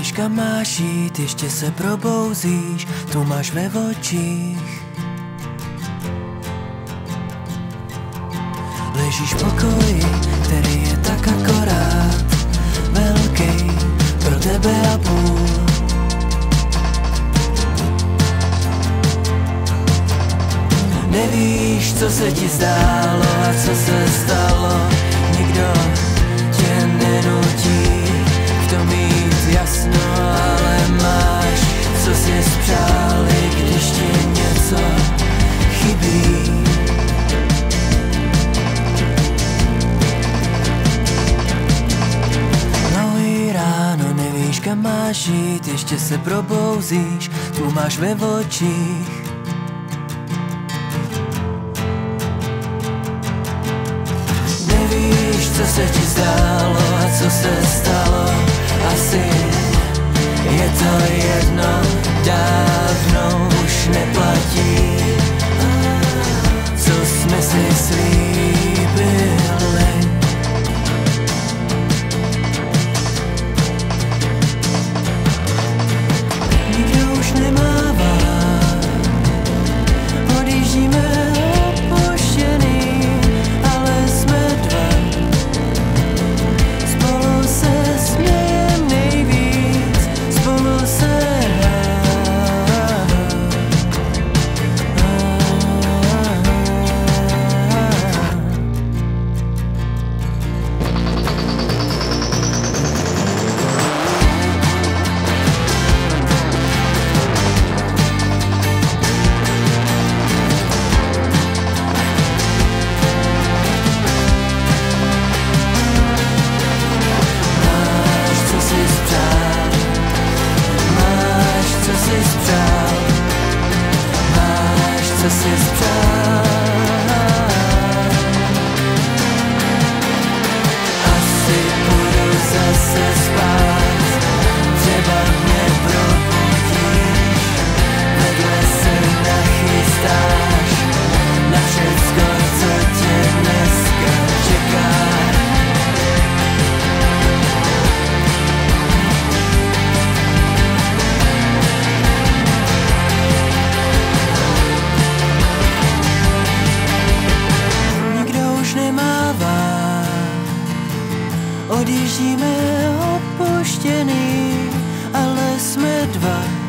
Nevíš, kam máš jít, ještě se probouzíš, tu máš ve očích. Ležíš v pokoji, který je tak akorát velký pro tebe a půl. Nevíš, co se ti zdálo a co se stalo, nikdo tě nenutí v tom mít jasno, ale máš, co jsi spřál, i když ti něco chybí. No i ráno nevíš, kam máš jít, ještě se probouzíš, tu máš ve očích. Co se ti zdálo a co se stalo, asi je to jedno, dávno už neplatí, co jsme si slíbili. Nikdo už nemává, odjíždíme opuštěný, ale jsme dva. Co jsi spřál, asi půjdu zase spát, třeba mě probudíš, vedle se nachystáš na všecko, co tě dneska čeká. Odjíždíme opuštěný, ale jsme dva.